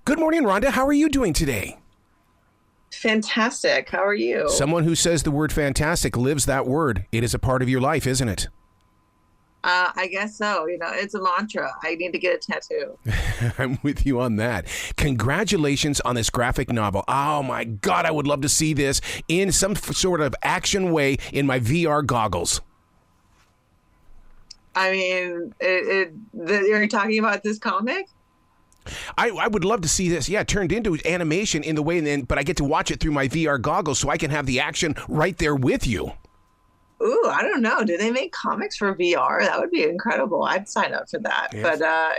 Good morning, Rhonda. How are you doing today? Fantastic. How are you? Someone who says the word fantastic lives that word. It is a part of your life, isn't it? I guess so. It's a mantra. I need to get a tattoo. I'm with you on that. Congratulations on this graphic novel. Oh my God, I would love to see this in some sort of action way in my VR goggles. I mean, are you talking about this comic? I would love to see this, turned into animation in the way, but I get to watch it through my VR goggles so I can have the action right there with you. Ooh, I don't know. Do they make comics for VR? That would be incredible. I'd sign up for that. Yes. But I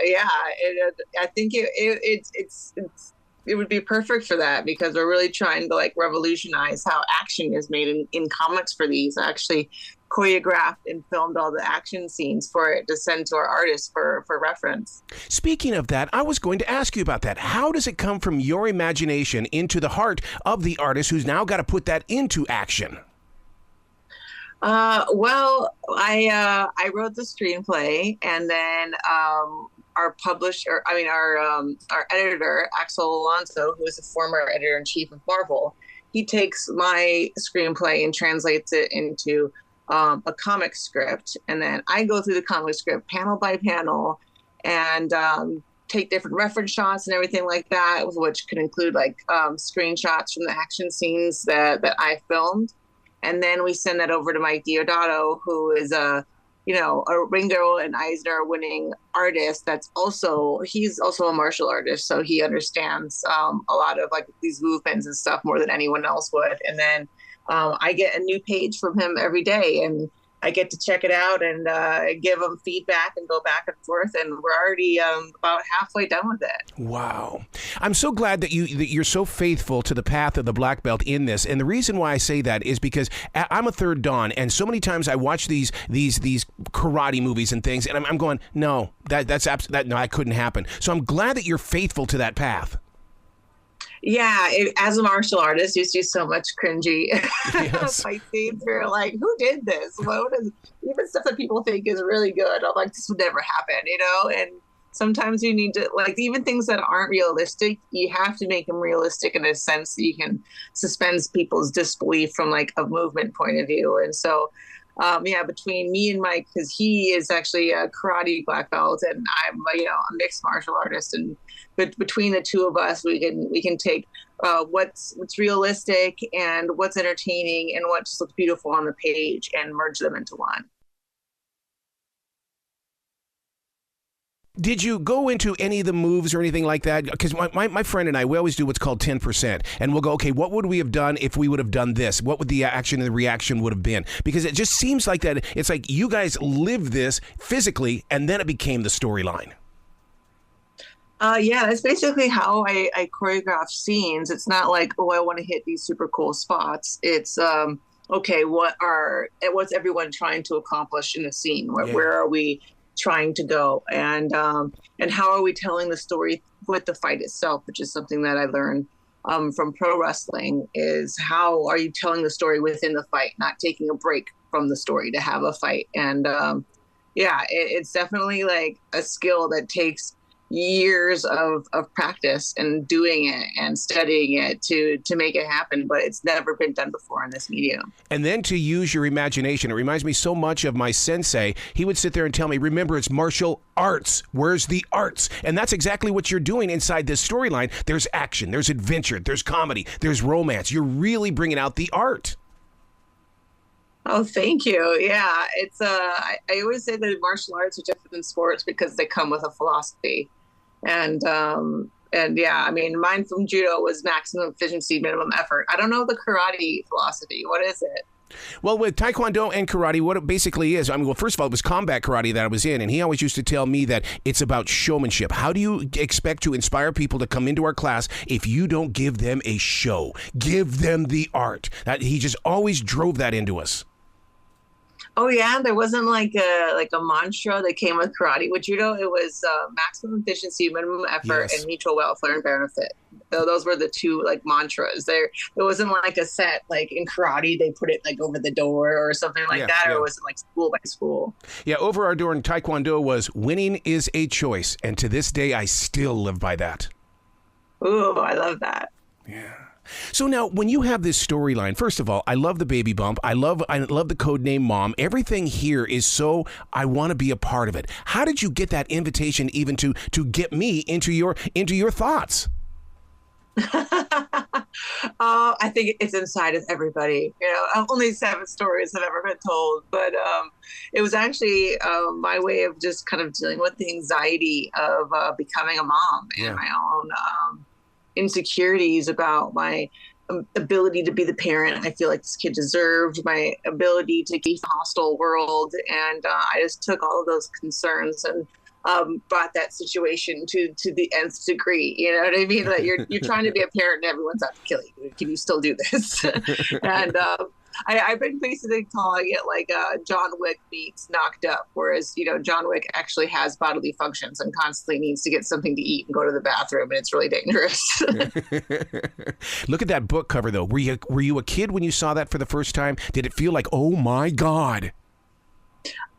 think it would be perfect for that because we're really trying to revolutionize how action is made in comics for these. I actually choreographed and filmed all the action scenes for it to send to our artists for reference. Speaking of that, I was going to ask you about that. How does it come from your imagination into the heart of the artist who's now got to put that into action? Well, I wrote the screenplay, and then our editor, Axel Alonso, who is a former editor-in-chief of Marvel, he takes my screenplay and translates it into a comic script, and then I go through the comic script panel by panel and take different reference shots and everything like that, which could include screenshots from the action scenes that I filmed. And then we send that over to Mike Diodato, who is a Ringo and Eisner winning artist. He's also a martial artist, so he understands a lot of these movements and stuff more than anyone else would. And then I get a new page from him every day, and I get to check it out and give him feedback and go back and forth. And we're already about halfway done with it. Wow. I'm so glad that you're so faithful to the path of the black belt in this. And the reason why I say that is because I'm a third dan, and so many times I watch these karate movies and things, and I'm going, no, that couldn't happen. So I'm glad that you're faithful to that path. Yeah, as a martial artist, you see so much cringy fight scenes. You're like, who did this? Even stuff that people think is really good. I'm like, this would never happen, And sometimes you need to, even things that aren't realistic, you have to make them realistic in a sense that you can suspend people's disbelief from a movement point of view. And so, between me and Mike, because he is actually a karate black belt and I'm a mixed martial artist, but between the two of us, we can take what's realistic and what's entertaining and what just looks beautiful on the page and merge them into one. Did you go into any of the moves or anything like that? Because my friend and I, we always do what's called 10%. And we'll go, okay, what would we have done if we would have done this? What would the action and the reaction would have been? Because it just seems like that. It's like you guys lived this physically, and then it became the storyline. That's basically how I choreograph scenes. It's not like, oh, I want to hit these super cool spots. It's, okay, what's everyone trying to accomplish in the scene? Where are we trying to go, and how are we telling the story with the fight itself, which is something that I learned from pro wrestling, is how are you telling the story within the fight, not taking a break from the story to have a fight. And it's definitely a skill that takes years of practice and doing it and studying it to make it happen, but it's never been done before in this medium. And then to use your imagination. It reminds me so much of my sensei. He would sit there and tell me, remember, it's martial arts. Where's the arts? And that's exactly what you're doing inside this storyline. There's action, there's adventure, there's comedy, there's romance. You're really bringing out the art. Oh, thank you. Yeah, it's I always say that martial arts are different than sports because they come with a philosophy. And mine from judo was maximum efficiency, minimum effort. I don't know the karate philosophy. What is it? Well, with Taekwondo and karate, what it basically is, first of all, it was combat karate that I was in, and he always used to tell me that it's about showmanship. How do you expect to inspire people to come into our class if you don't give them a show? Give them the art. He just always drove that into us. Oh yeah, there wasn't like a mantra that came with karate. With judo, it was maximum efficiency, minimum effort, and mutual welfare and benefit. So those were the two mantras. There wasn't a set in karate they put it over the door or something like that, or was it school by school? Yeah, over our door in Taekwondo was winning is a choice, and to this day I still live by that. Ooh, I love that. Yeah. So now, when you have this storyline, first of all, I love the baby bump. I love the code name Mom. Everything here is so I want to be a part of it. How did you get that invitation even to get me into your thoughts? I think it's inside of everybody. Only 7 stories have ever been told, but it was actually my way of just kind of dealing with the anxiety of becoming a mom and my own insecurities about my ability to be the parent I feel like this kid deserved, my ability to keep a hostile world. And I just took all of those concerns and brought that situation to the nth degree. You know what I mean? Like you're trying to be a parent and everyone's out to kill you. Can you still do this? And I've been basically calling it like John Wick meets Knocked Up, whereas John Wick actually has bodily functions and constantly needs to get something to eat and go to the bathroom, and it's really dangerous. Look at that book cover, though. Were you a kid when you saw that for the first time? Did it feel like, oh my God?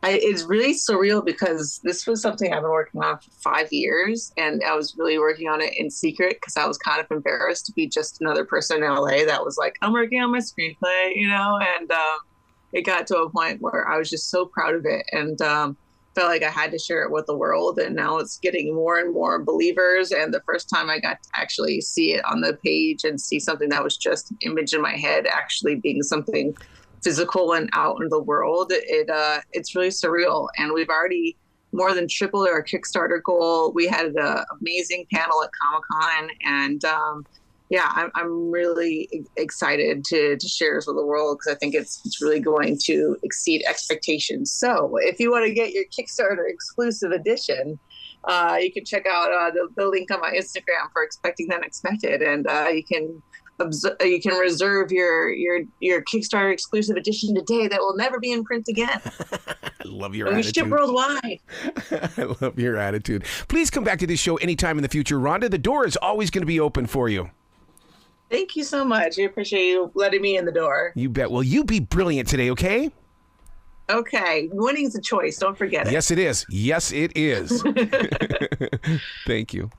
It's really surreal because this was something I've been working on for 5 years, and I was really working on it in secret because I was kind of embarrassed to be just another person in LA that was like, I'm working on my screenplay, and it got to a point where I was just so proud of it and felt like I had to share it with the world, and now it's getting more and more believers. And the first time I got to actually see it on the page and see something that was just an image in my head actually being something physical and out in the world, it's really surreal. And we've already more than tripled our Kickstarter goal. We had an amazing panel at Comic-Con, and I'm really excited to share this with the world because I think it's really going to exceed expectations. So if you want to get your Kickstarter exclusive edition, you can check out the link on my Instagram for Expecting the Unexpected, and you can reserve your Kickstarter exclusive edition today that will never be in print again. I love your attitude. We ship worldwide. I love your attitude. Please come back to this show anytime in the future, Rhonda. The door is always going to be open for you. Thank you so much. I appreciate you letting me in the door. You bet. Well, you be brilliant today, okay? Okay. Winning's a choice. Don't forget it. Yes, it is. Yes, it is. Thank you.